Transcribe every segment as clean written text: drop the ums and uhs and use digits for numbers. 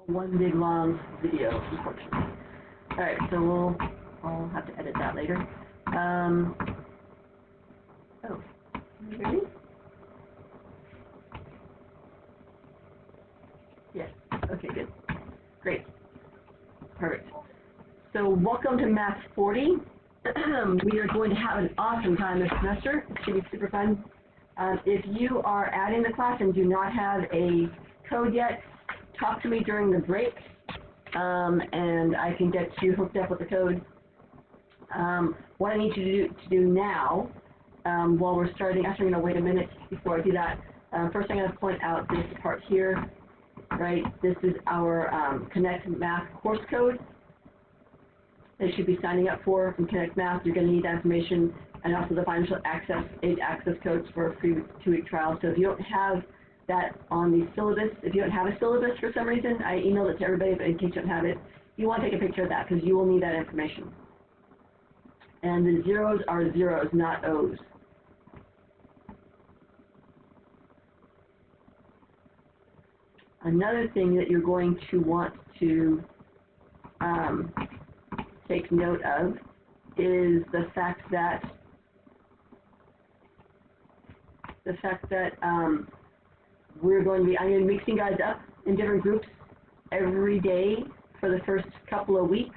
one big long video, unfortunately. Alright, so I'll have to edit that later. Oh, you ready? Yes, okay, good. Great. Perfect. So welcome to Math 40. We are going to have an awesome time this semester. It's going to be super fun. If you are adding the class and do not have a code yet, talk to me during the break, and I can get you hooked up with the code. What I need you to do now, while we're starting, actually I'm going to wait a minute before I do that. First I'm going to point out this part here, right? This is our Connect Math course code that you should be signing up for from Connect Math. You're going to need that information, and also the financial aid access codes for a free 2-week trial. So if you don't have that on the syllabus, if you don't have a syllabus for some reason, I emailed it to everybody, but in case you don't have it, you want to take a picture of that because you will need that information. And the zeros are zeros, not O's. Another thing that you're going to want to take note of is the fact that I'm going to be mixing guys up in different groups every day for the first couple of weeks,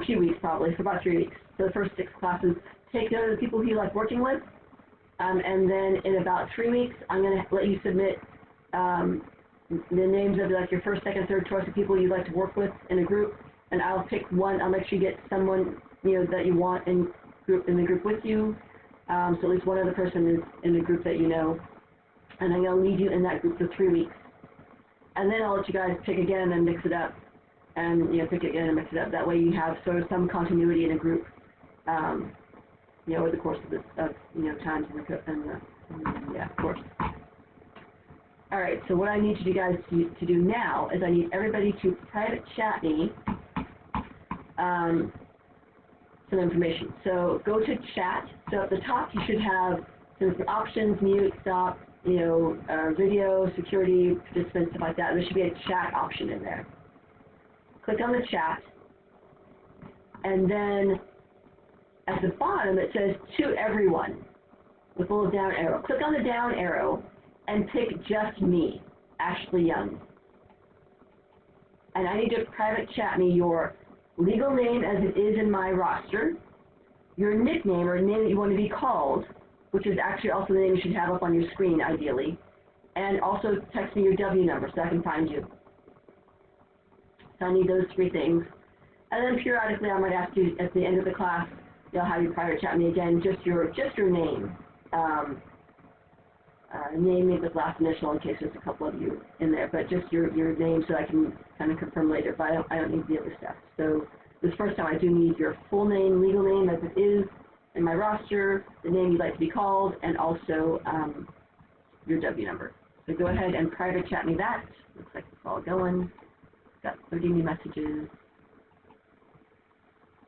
few weeks probably, for about 3 weeks. So the first 6 classes, take note of the people who you like working with, and then in about 3 weeks, I'm going to let you submit the names of like your first, second, third choice of people you'd like to work with in a group, and I'll pick one. I'll make sure you get someone that you want in the group with you. So at least one other person is in the group that you know, and I'm going to leave you in that group for 3 weeks. And then I'll let you guys pick again and mix it up, and pick it again and mix it up. That way you have sort of some continuity in a group, over the course of times in the course. All right. So what I need you guys to do now is I need everybody to private chat me some information. So go to chat. So at the top you should have some options: mute, stop, video, security, participants, stuff like that. There should be a chat option in there. Click on the chat, and then at the bottom it says to everyone with a little down arrow. Click on the down arrow and pick just me, Ashley Young. And I need to private chat me your legal name as it is in my roster, your nickname or name that you want to be called, which is actually also the name you should have up on your screen ideally, and also text me your W number so I can find you. So I need those 3 things. And then periodically I might ask you at the end of the class, have you private chat me again, just your name. Name me with last initial in case there's a couple of you in there, but just your name so I can kind of confirm later, but I don't need the other stuff. So this first time I do need your full name, legal name as it is in my roster, the name you'd like to be called, and also your W number. So go ahead and private chat me that. Looks like it's all going. Got 30 new messages.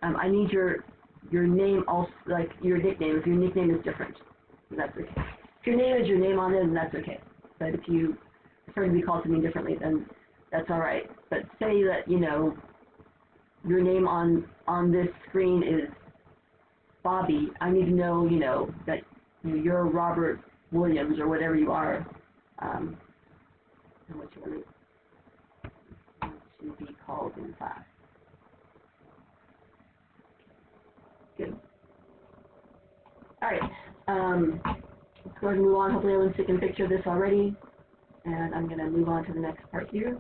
I need your name also, like your nickname, if your nickname is different. So that's okay. If your name is your name on it, then that's okay. But if you prefer to be called something differently, then that's all right. But say that, your name on this screen is Bobby. I need to know, that you're Robert Williams or whatever you are. And what you want to be called in class. Good. All right. Let's go ahead and move on. Hopefully everyone's taken a picture of this already. And I'm going to move on to the next part here.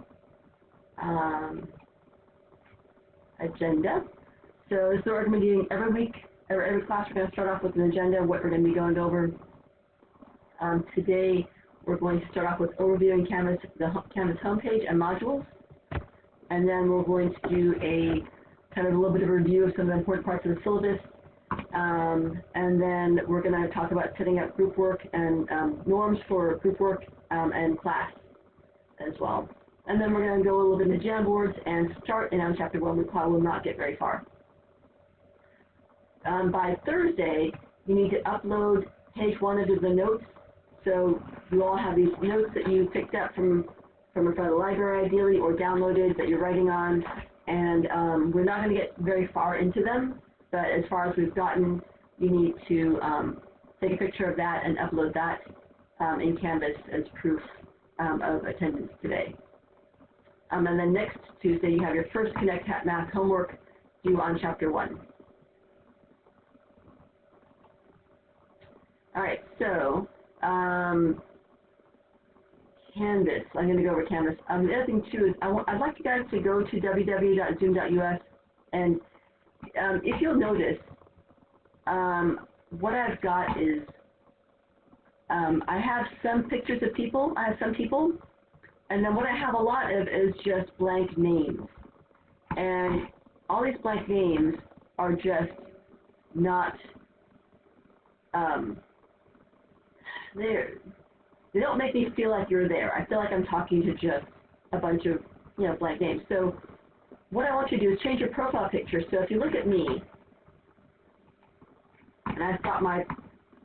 Agenda. So this is what we're going to be doing every week, or every class. We're going to start off with an agenda of what we're going to be going over. Today we're going to start off with overviewing Canvas, the Canvas homepage and modules. And then we're going to do a kind of a little bit of a review of some of the important parts of the syllabus. And then we're going to talk about setting up group work and norms for group work and class as well. And then we're going to go a little bit into Jamboards and start in chapter 1. We probably will not get very far. By Thursday, you need to upload page 1 of the notes. So you all have these notes that you picked up from from in front of the library ideally, or downloaded that you're writing on, and we're not going to get very far into them, but as far as we've gotten, you need to take a picture of that and upload that in Canvas as proof of attendance today. And then next Tuesday, you have your first Connect Math homework due on Chapter 1. All right, so Canvas. I'm going to go over Canvas. The other thing, too, is I'd like you guys to go to www.zoom.us, and if you'll notice, what I've got is I have some pictures of people. I have some people, and then what I have a lot of is just blank names. And all these blank names are just not, they don't make me feel like you're there. I feel like I'm talking to just a bunch of, blank names. So what I want you to do is change your profile picture. So if you look at me, and I've got my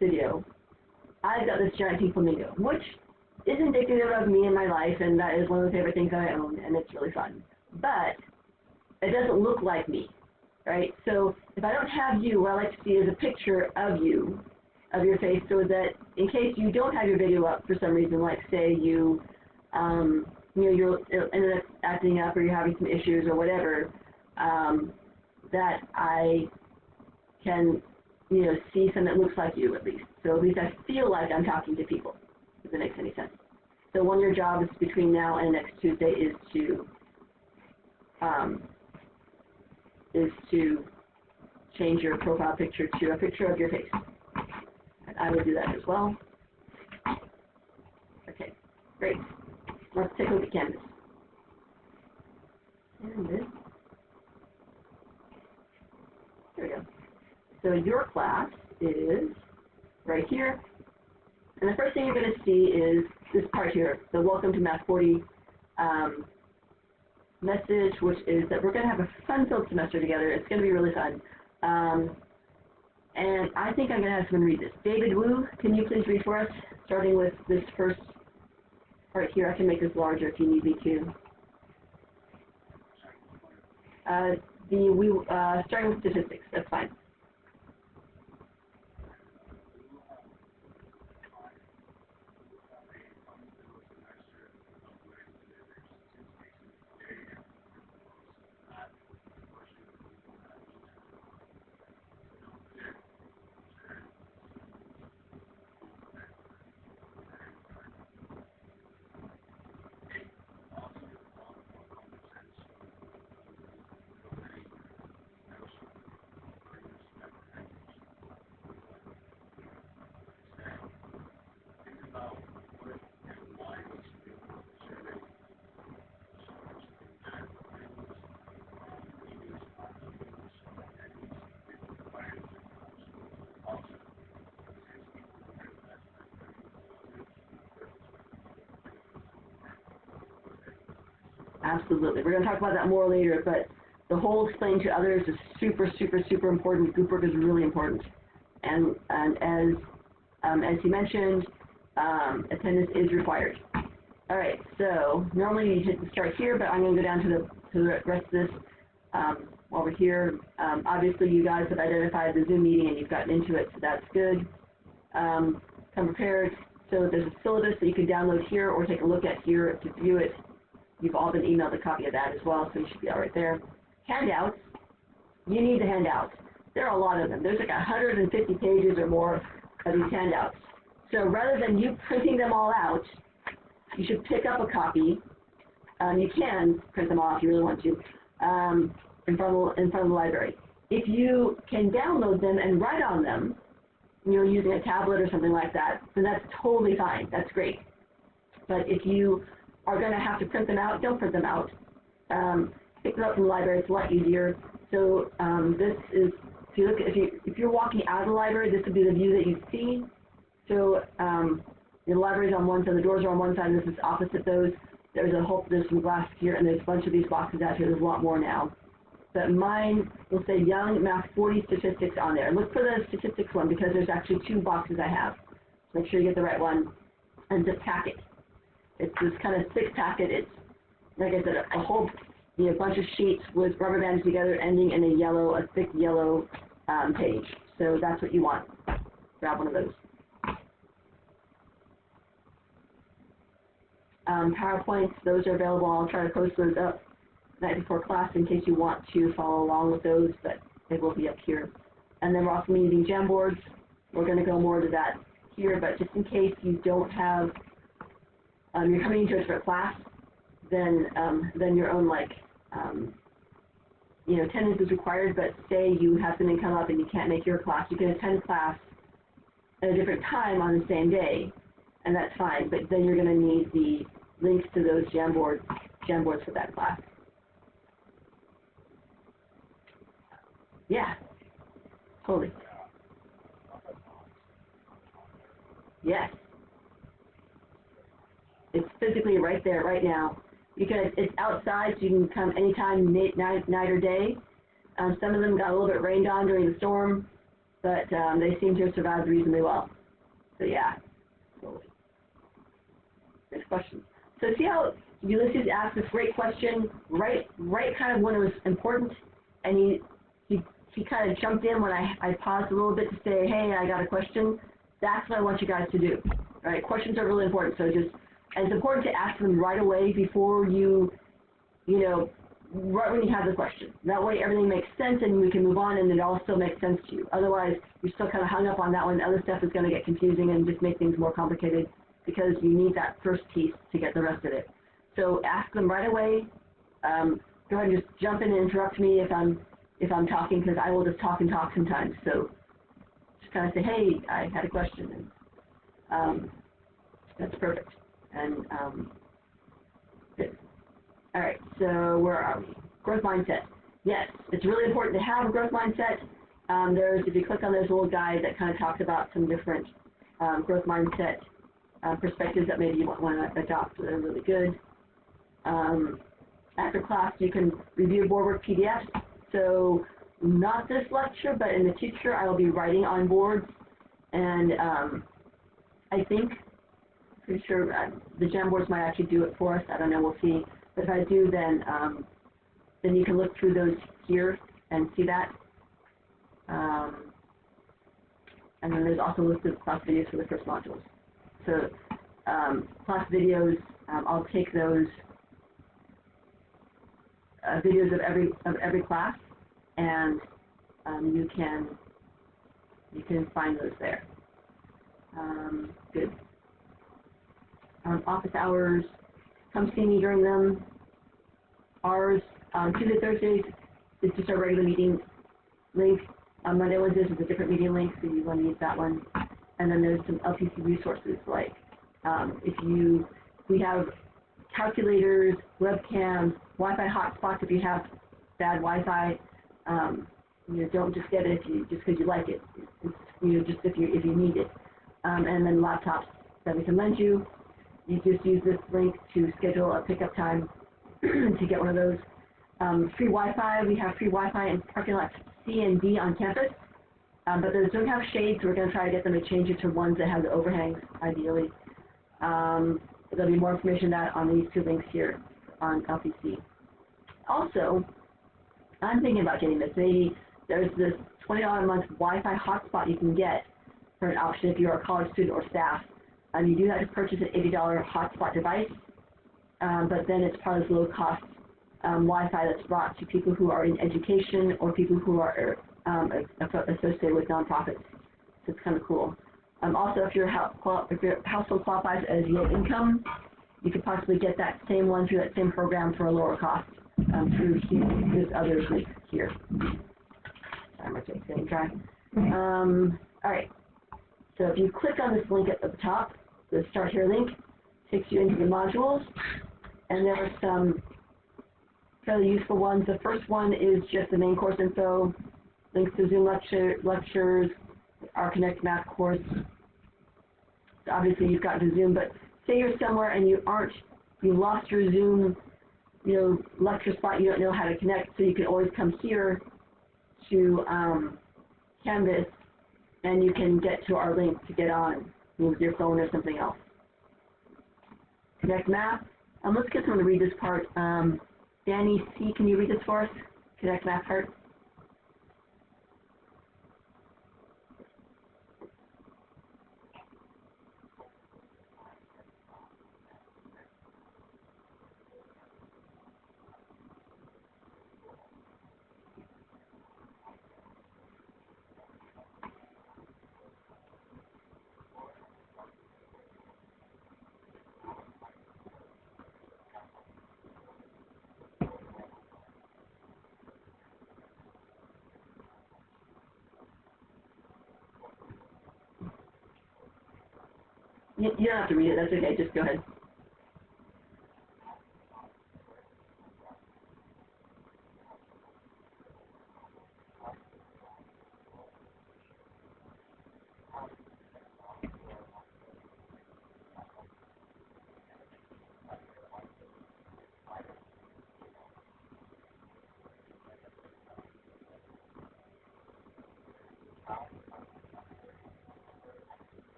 video, I've got this giant pink flamingo, which is indicative of me and my life, and that is one of the favorite things I own, and it's really fun. But it doesn't look like me, right? So if I don't have you, what I like to see is a picture of you, of your face, so that in case you don't have your video up for some reason, like say you, you're ended up acting up or you're having some issues or whatever, that I can, see something that looks like you at least. So at least I feel like I'm talking to people, if that makes any sense. So one of your jobs between now and next Tuesday is to change your profile picture to a picture of your face. And I will do that as well. Okay, great. Let's take a look at Canvas. Canvas. There we go. So your class is right here. And the first thing you're going to see is this part here, the Welcome to Math 40 message, which is that we're going to have a fun-filled semester together. It's going to be really fun. And I think I'm going to have someone read this. David Wu, can you please read for us, starting with this first part here? I can make this larger if you need me to. Starting with statistics, that's fine. Absolutely. We're going to talk about that more later, but the whole explain to others is super, super, super important. Group work is really important. And as you mentioned, attendance is required. All right, so normally you hit the start here, but I'm going to go down to the rest of this while we're here. Obviously, you guys have identified the Zoom meeting and you've gotten into it, so that's good. Come prepared. So there's a syllabus that you can download here or take a look at here to view it. You've all been emailed a copy of that as well, so you should be all right there. Handouts. You need the handouts. There are a lot of them. There's like 150 pages or more of these handouts. So rather than you printing them all out, you should pick up a copy. You can print them off if you really want to in front of the library. If you can download them and write on them, using a tablet or something like that, then that's totally fine. That's great. But if you are going to have to print them out, don't print them out. Pick them up from the library. It's a lot easier. So this is, if you're walking out of the library, this would be the view that you'd see. So the library's on one side, the doors are on one side, and this is opposite those. There's some glass here, and there's a bunch of these boxes out here. There's a lot more now. But mine will say Young Math 40 Statistics on there. Look for the statistics one because there's actually two boxes I have. So make sure you get the right one and just tack it. It's this kind of thick packet. It's, like I said, a whole bunch of sheets with rubber bands together ending in a thick yellow page. So that's what you want. Grab one of those. PowerPoints, those are available. I'll try to post those up the night before class in case you want to follow along with those, but they will be up here. And then we're also using Jamboards. We're going to go more to that here, but just in case you don't have, you're coming into a different class, then your own, attendance is required, but say you have something come up and you can't make your class, you can attend class at a different time on the same day, and that's fine, but then you're going to need the links to those Jamboards for that class. Yeah, totally. Yes. It's physically right there, right now. Because it's outside, so you can come anytime, night or day. Some of them got a little bit rained on during the storm, but they seem to have survived reasonably well. So yeah, totally. Next question. So see how Ulysses asked this great question right kind of when it was important, and he kind of jumped in when I paused a little bit to say, hey, I got a question. That's what I want you guys to do. Right? Questions are really important. So and it's important to ask them right away before right when you have the question. That way everything makes sense and we can move on and it all still makes sense to you. Otherwise, you're still kind of hung up on that one. Other stuff is going to get confusing and just make things more complicated because you need that first piece to get the rest of it. So ask them right away. Go ahead and just jump in and interrupt me if I'm talking, because I will just talk and talk sometimes. So just kind of say, hey, I had a question. And that's perfect. And good. All right, so where are we? Growth mindset. Yes, it's really important to have a growth mindset. If you click on this little guide that kind of talks about some different growth mindset perspectives that maybe you want to adopt. They're really good. After class, you can review board work PDFs. So not this lecture, but in the future, I will be writing on boards. And I think, pretty sure the Jamboards might actually do it for us. I don't know. We'll see. But if I do, then you can look through those here and see that. And then there's also a list of class videos for the first modules. So class videos, I'll take those videos of every class, and you can find those there. Good. Office hours, come see me during them. Ours, Tuesday, Thursdays, is just our regular meeting link. Monday, Wednesdays is a different meeting link, so you want to use that one. And then there's some LPC resources, like we have calculators, webcams, Wi-Fi hotspots if you have bad Wi-Fi. Don't just get it just because you like it. It's, just if you need it. And then laptops that we can lend you. You just use this link to schedule a pickup time to get one of those. Free Wi-Fi. We have free Wi-Fi in parking lots C and D on campus. But those don't have shades, so we're going to try to get them to change it to ones that have the overhangs, ideally. There'll be more information on these two links here on LPC. Also, I'm thinking about getting this. Maybe there's this $20 a month Wi-Fi hotspot you can get for an option if you're a college student or staff. You do have to purchase an $80 hotspot device, but then it's part of the low-cost Wi-Fi that's brought to people who are in education or people who are associated with nonprofits. So it's kind of cool. Also, if your household qualifies as low income, you could possibly get that same one through that same program for a lower cost through this other link here. Sorry, my tape's getting dry. All right. So if you click on this link at the top, the Start Here link takes you into the modules, and there are some fairly useful ones. The first one is just the main course info, links to Zoom lectures, our Connect Math course. So obviously you've got to Zoom, but say you're somewhere and you lost your Zoom, lecture spot, you don't know how to connect, so you can always come here to Canvas, and you can get to our link to get on with your phone or something else. Connect Math. Let's get someone to read this part. Danny C., can you read this for us? Connect Math part. You don't have to read it, that's okay, just go ahead.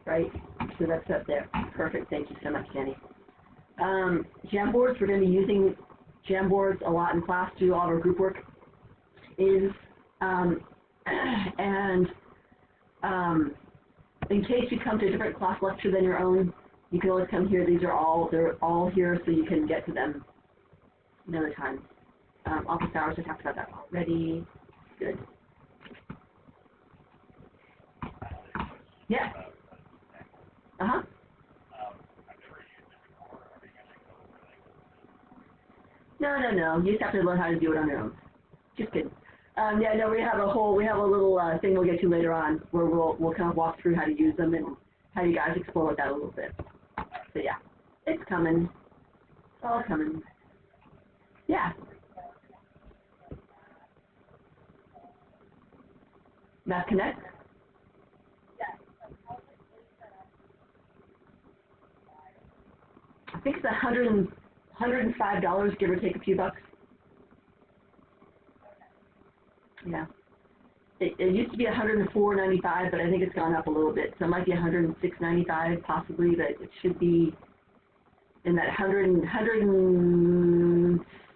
Right, so that's up there. Perfect, thank you so much, Danny. Jamboards, we're going to be using Jamboards a lot in class to do all of our group work. In case you come to a different class lecture than your own, you can always come here. They're all here, so you can get to them another time. Office hours, I talked about that already. Good. Yeah. Uh-huh. No. You just have to learn how to do it on your own. Just kidding. Yeah, no, we have a little thing we'll get to later on where we'll kind of walk through how to use them and how you guys explore with that a little bit. So yeah, it's coming. It's all coming. Yeah. Math Connect? I think it's $105, give or take a few bucks. Yeah. It used to be $104.95, but I think it's gone up a little bit. So it might be $106.95 possibly, but it should be in that $106,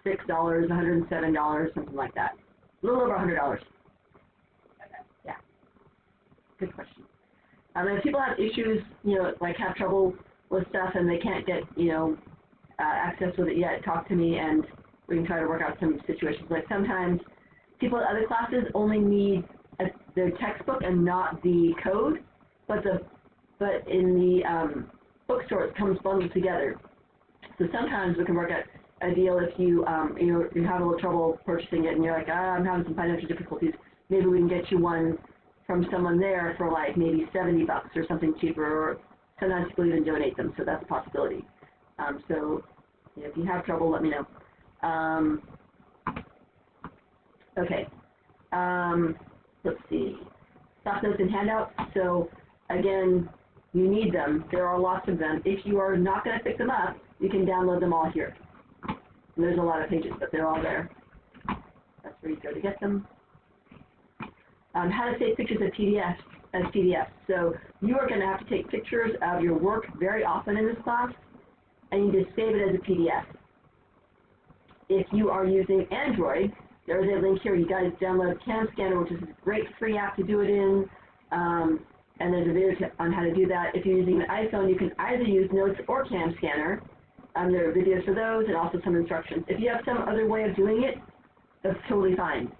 $107, something like that. A little over $100. Yeah. Good question. If people have issues, like have trouble with stuff and they can't get, access with it yet, talk to me and we can try to work out some situations. Like sometimes people in other classes only need their textbook and not the code, but in the bookstore it comes bundled together. So sometimes we can work out a deal if you you have a little trouble purchasing it and you're like, I'm having some financial difficulties. Maybe we can get you one from someone there for like maybe $70 or something cheaper, or sometimes people even donate them, so that's a possibility. So if you have trouble, let me know. Okay. Let's see. Stock notes and handouts. So again, you need them. There are lots of them. If you are not going to pick them up, you can download them all here. And there's a lot of pages, but they're all there. That's where you go to get them. How to save pictures as PDFs. So you are going to have to take pictures of your work very often in this class, and you just save it as a PDF. If you are using Android, there's a link here. You guys download Cam Scanner, which is a great free app to do it in, and there's a video on how to do that. If you're using an iPhone, you can either use Notes or Cam Scanner. There are videos for those and also some instructions. If you have some other way of doing it, that's totally fine.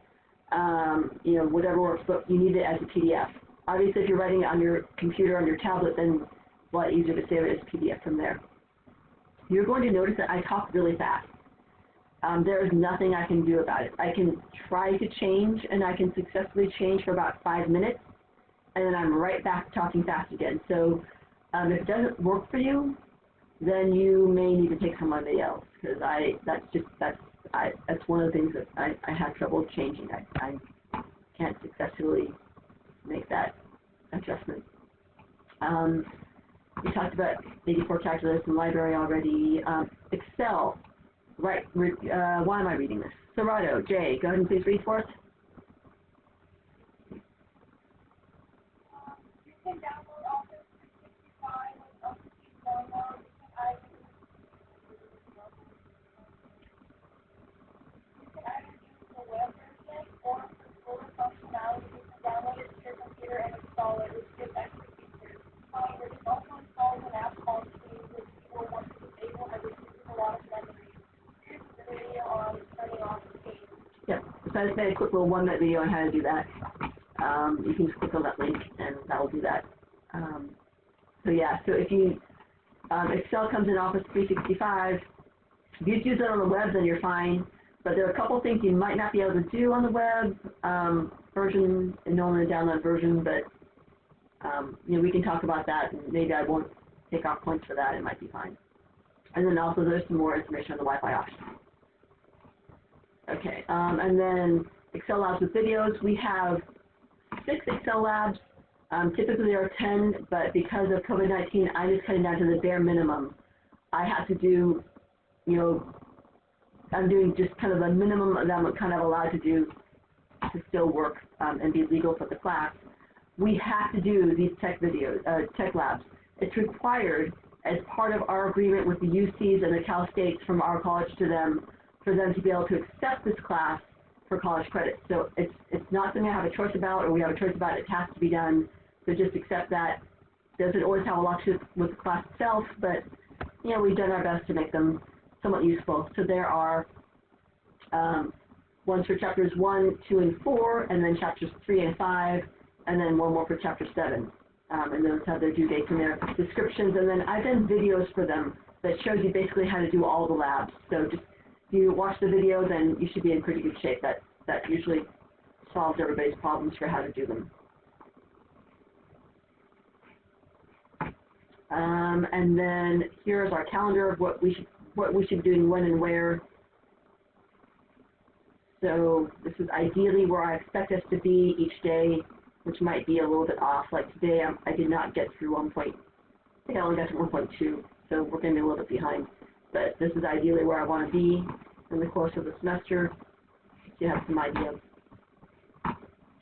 Whatever works, but you need it as a PDF. Obviously, if you're writing it on your computer, on your tablet, then it's a lot easier to save it as a PDF from there. You're going to notice that I talk really fast. There is nothing I can do about it. I can try to change, and I can successfully change for about 5 minutes, and then I'm right back talking fast again. So if it doesn't work for you, then you may need to take somebody else, because that's one of the things that I have trouble changing. I can't successfully make that adjustment. We talked about 84 calculus and library already. Excel. Right, why am I reading this? Serato, Jay, go ahead and please read for us. You can download Office 365 with Office Formula. I use So I just made a quick little 1-minute video on how to do that. You can just click on that link and that will do that. So yeah, so if you, Excel comes in Office 365, if you use it on the web, then you're fine. But there are a couple things you might not be able to do on the web, version, and normally a download version, but we can talk about that, and maybe I won't take off points for that, it might be fine. And then also there's some more information on the Wi-Fi options. Okay, and then Excel Labs with videos. We have 6 Excel Labs. Typically there are 10, but because of COVID-19, I'm just cutting down to the bare minimum. I have to do, I'm doing just kind of a minimum that I'm kind of allowed to do to still work and be legal for the class. We have to do these tech videos, tech labs. It's required as part of our agreement with the UCs and the Cal States from our college to them, for them to be able to accept this class for college credit. So it's not something I have a choice about, or we have a choice about. It has to be done. So just accept that. Doesn't always have a lot to do with the class itself, but we've done our best to make them somewhat useful. So there are ones for chapters 1, 2, and 4, and then chapters 3 and 5, and then one more for chapter 7. And those have their due dates and their descriptions. And then I've done videos for them that shows you basically how to do all the labs. So just if you watch the video, then you should be in pretty good shape. That usually solves everybody's problems for how to do them. And then here's our calendar of what we should be doing when and where. So this is ideally where I expect us to be each day, which might be a little bit off. Like today, I did not get through 1. I think I only got to 1.2, so we're going to be a little bit behind. But this is ideally where I want to be in the course of the semester, so you have some idea.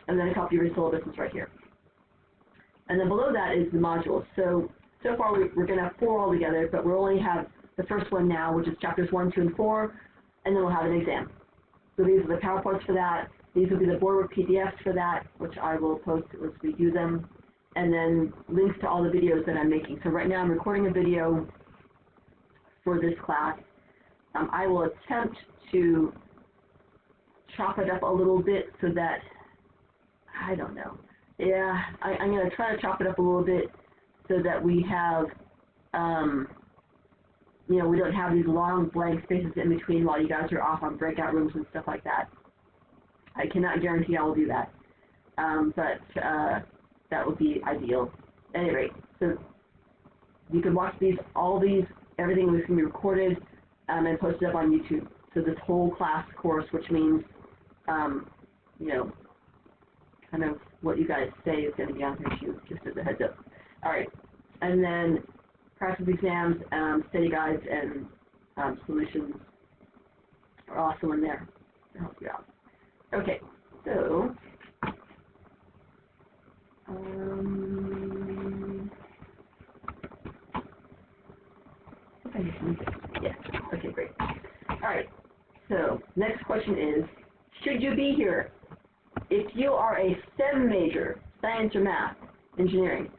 And then a copy of your syllabus is right here. And then below that is the modules. So far we're going to have 4 altogether, but we'll only have the first one now, which is chapters 1, 2, and 4, and then we'll have an exam. So these are the PowerPoints for that. These will be the board PDFs for that, which I will post as we do them, and then links to all the videos that I'm making. So right now I'm recording a video for this class. I will attempt to chop it up a little bit so that, I don't know. Yeah, I'm going to try to chop it up a little bit so that we have, we don't have these long blank spaces in between while you guys are off on breakout rooms and stuff like that. I cannot guarantee I will do that, but that would be ideal. At any rate, so you can watch everything is going to be recorded and posted up on YouTube. So this whole class course, which means, kind of what you guys say is going to be on YouTube, just as a heads up. All right, and then practice exams, study guides, and solutions are also in there to help you out. Okay, so yes, okay, great. All right, so next question is, should you be here? If you are a STEM major, science or math, engineering,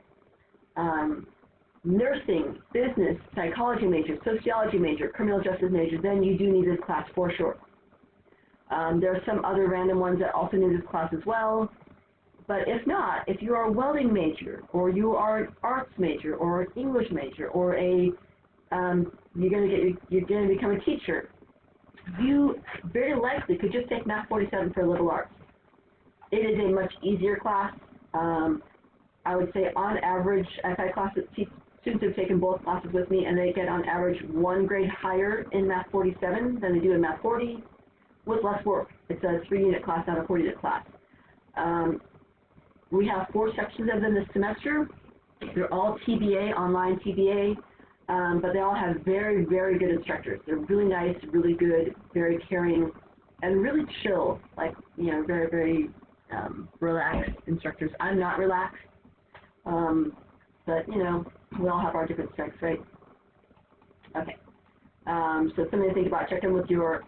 nursing, business, psychology major, sociology major, criminal justice major, then you do need this class for sure. There are some other random ones that also need this class as well. But if not, if you are a welding major, or you are an arts major, or an English major, or you're going to become a teacher, you very likely could just take Math 47 for liberal arts. It is a much easier class. I would say on average, I've had students who have taken both classes with me, and they get on average 1 grade higher in Math 47 than they do in Math 40, with less work. It's a 3-unit class, not a 4-unit class. We have 4 sections of them this semester. They're all TBA, online TBA, but they all have very, very good instructors. They're really nice, really good, very caring, and really chill, like, very, very relaxed instructors. I'm not relaxed, but, we all have our different strengths, right? Okay. So something to think about. Check in with your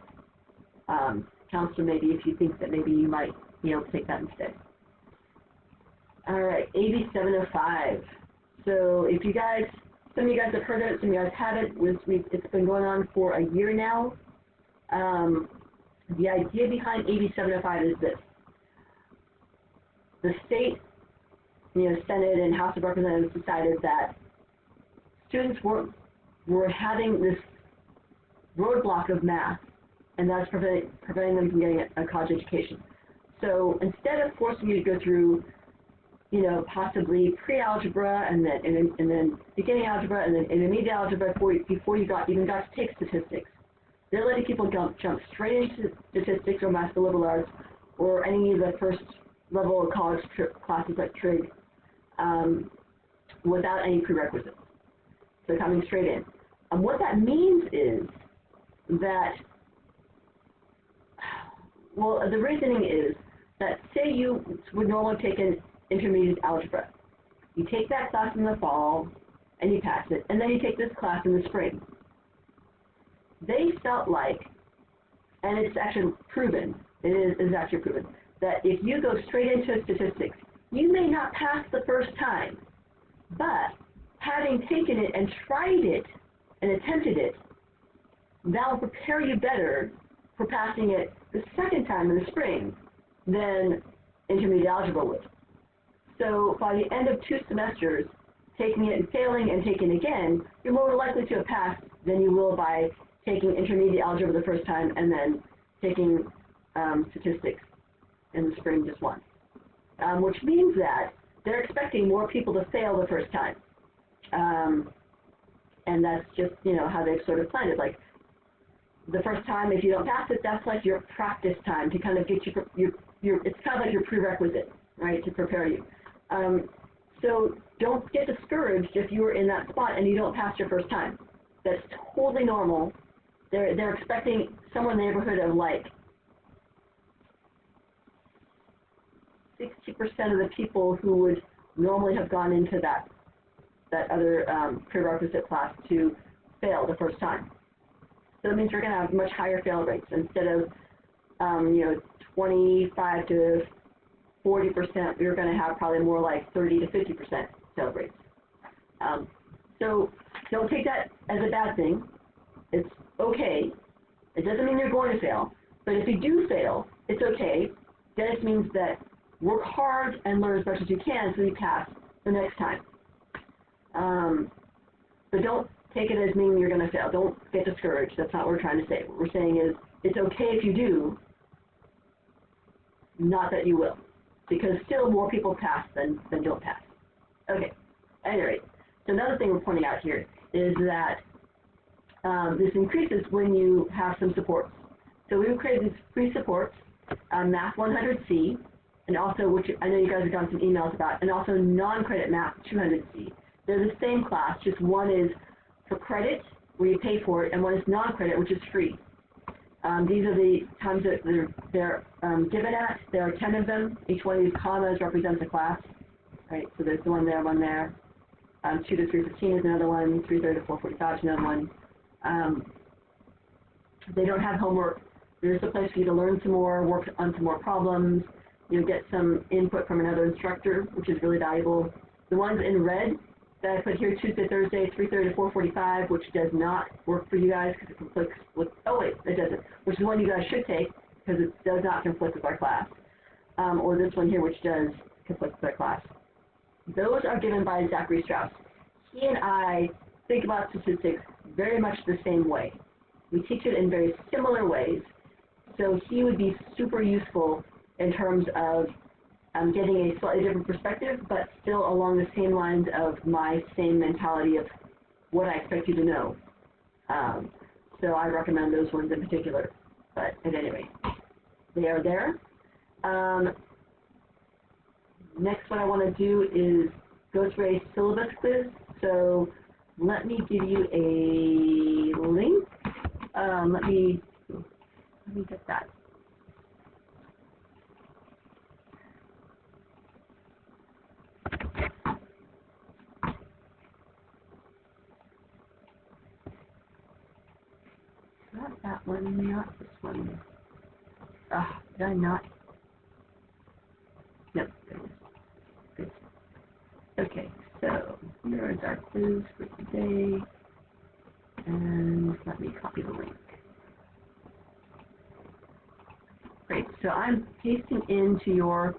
counselor maybe if you think that maybe you might be able to take that instead. All right, AB 705. So if you guys, some of you guys have heard of it, some of you guys haven't. It's been going on for a year now. The idea behind AB 705 is this. The state, Senate and House of Representatives decided that students were having this roadblock of math, and that's preventing them from getting a college education. So instead of forcing you to go through, possibly pre-algebra and then beginning algebra and then intermediate algebra before you even got to take statistics, they're letting people jump straight into statistics or math for liberal arts or any of the first level of college classes like trig without any prerequisites. So coming straight in. What that means is that, well, the reasoning is that say you would normally take an intermediate algebra. You take that class in the fall and you pass it, and then you take this class in the spring. They felt like, and it's actually proven, it is actually proven, that if you go straight into statistics, you may not pass the first time, but having taken it and tried it and attempted it, that will prepare you better for passing it the second time in the spring than intermediate algebra would. So by the end of 2 semesters, taking it and failing and taking it again, you're more likely to have passed than you will by taking intermediate algebra the first time and then taking statistics in the spring just once. Which means that they're expecting more people to fail the first time. And that's just, how they've sort of planned it. Like, the first time, if you don't pass it, that's like your practice time to kind of get it's kind of like your prerequisite, right, to prepare you. So don't get discouraged if you were in that spot and you don't pass your first time. That's totally normal. They're expecting somewhere in the neighborhood of like 60% of the people who would normally have gone into that other prerequisite class to fail the first time. So that means you're going to have much higher fail rates. Instead of 25 to 40%, you're going to have probably more like 30 to 50% fail rates. So don't take that as a bad thing. It's okay. It doesn't mean you're going to fail. But if you do fail, it's okay. Then it means that work hard and learn as much as you can so you pass the next time. But don't take it as meaning you're going to fail. Don't get discouraged. That's not what we're trying to say. What we're saying is it's okay if you do, not that you will. Because still more people pass than don't pass. Okay, at any rate. So another thing we're pointing out here is that this increases when you have some supports. So we created these free supports, Math 100C, and also, which I know you guys have gotten some emails about, and also non-credit Math 200C. They're the same class, just one is for credit, where you pay for it, and one is non-credit, which is free. These are the times that they're given at. There are 10 of them. Each one of these commas represents a class. Right, so there's the one there. 2 to 3:15 is another one. 3:30 to 4:45 is another one. They don't have homework. There's a place for you to learn some more, work on some more problems. You'll get some input from another instructor, which is really valuable. The ones in red that I put here, Tuesday, Thursday, 3:30 to 4:45, which does not work for you guys because it conflicts with, oh wait, it doesn't, which is one you guys should take because it does not conflict with our class. Or this one here, which does conflict with our class. Those are given by Zachary Strauss. He and I think about statistics very much the same way. We teach it in very similar ways, so he would be super useful in terms of getting a slightly different perspective, but still along the same lines of my same mentality of what I expect you to know. So I recommend those ones in particular. But at any rate, they are there. Next, what I want to do is go through a syllabus quiz. So let me give you a link. Let me get that. Not that one, not this one. Did I not? Nope, there it is. Good. Okay, so here is our quiz for today. And let me copy the link. so I'm pasting into your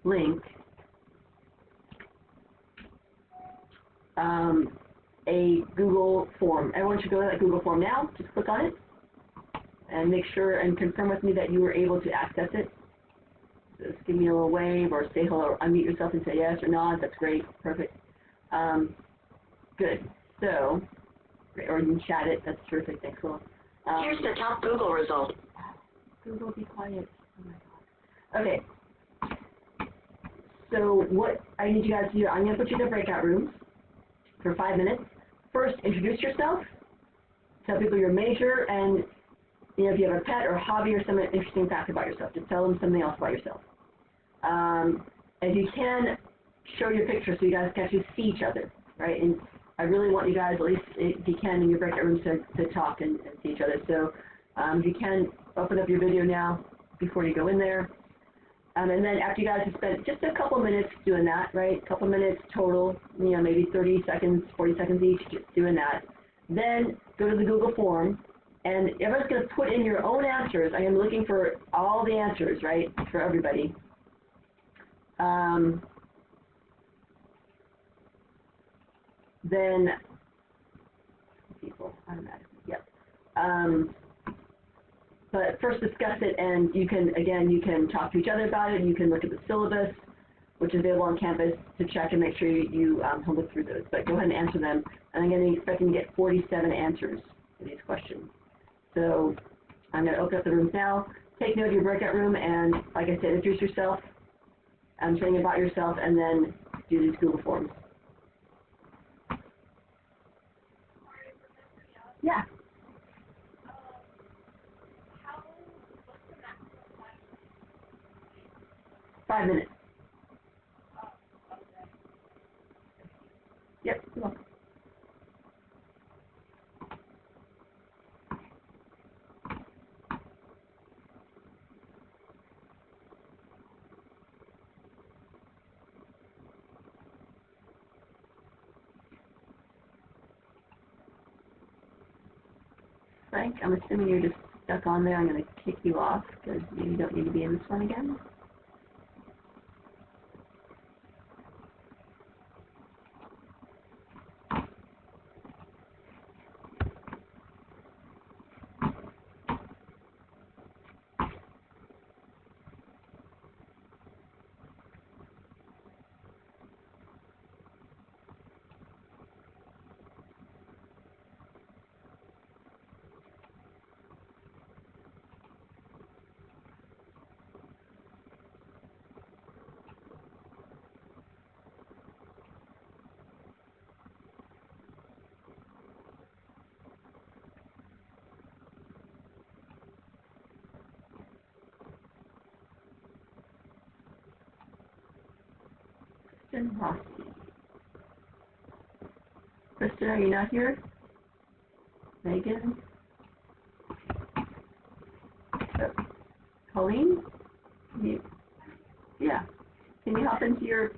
link a Google form. Everyone should go to that Google form now. Just click on it and make sure and confirm with me that you were able to access it. So just give me a little wave or say hello, or unmute yourself and say yes or not. That's great. Perfect. Good. So, or you can chat it. That's terrific. Thanks, Will. Here's the top Google result. Google, be quiet. Oh my God. Okay. So what I need you guys to do, I'm going to put you in the breakout rooms for 5 minutes. First, introduce yourself. Tell people your major, and if you have a pet or a hobby or some interesting fact about yourself, just tell them something else about yourself. If you can, show your picture so you guys can actually see each other, right? And I really want you guys, at least if you can, in your breakout rooms to talk and see each other. So if you can, open up your video now before you go in there. And then after you guys have spent just a couple minutes doing that, right? A couple minutes total, maybe 30 seconds, 40 seconds each, just doing that. Then go to the Google form, and everyone's going to put in your own answers. I am looking for all the answers, right, for everybody. Then people automatically, yep. But first discuss it, and you can talk to each other about it. You can look at the syllabus, which is available on campus, to check and make sure you look through those. But go ahead and answer them. And I'm going to be expecting to get 47 answers to these questions. So I'm going to open up the rooms now. Take note of your breakout room, and like I said, introduce yourself, saying about yourself, and then do these Google forms. Yeah. 5 minutes. Yep, you're welcome. Frank, I'm assuming you're just stuck on there. I'm going to kick you off because you don't need to be in this one again. Kristen, are you not here? Megan? Colleen? Yeah. Can you hop into your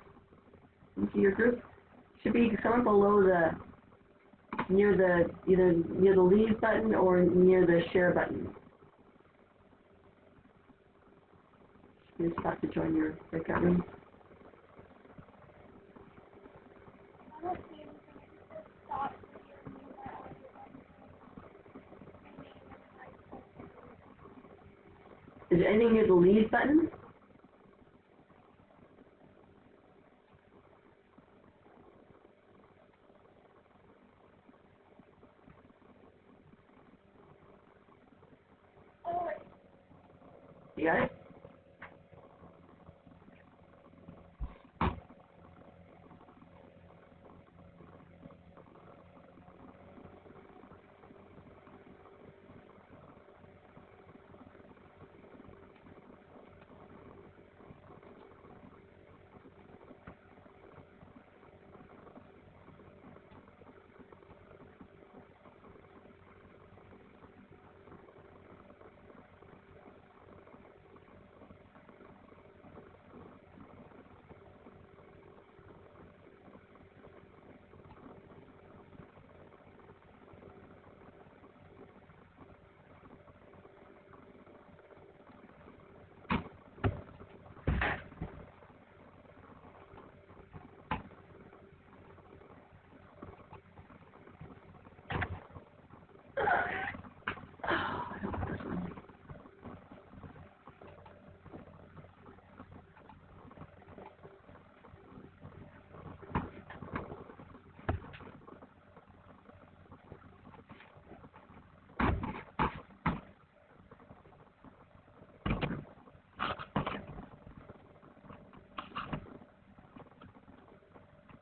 group? Should be somewhere below either near the leave button or near the share button. You just have to join your breakout room. Is there anything near the leave button? You got it?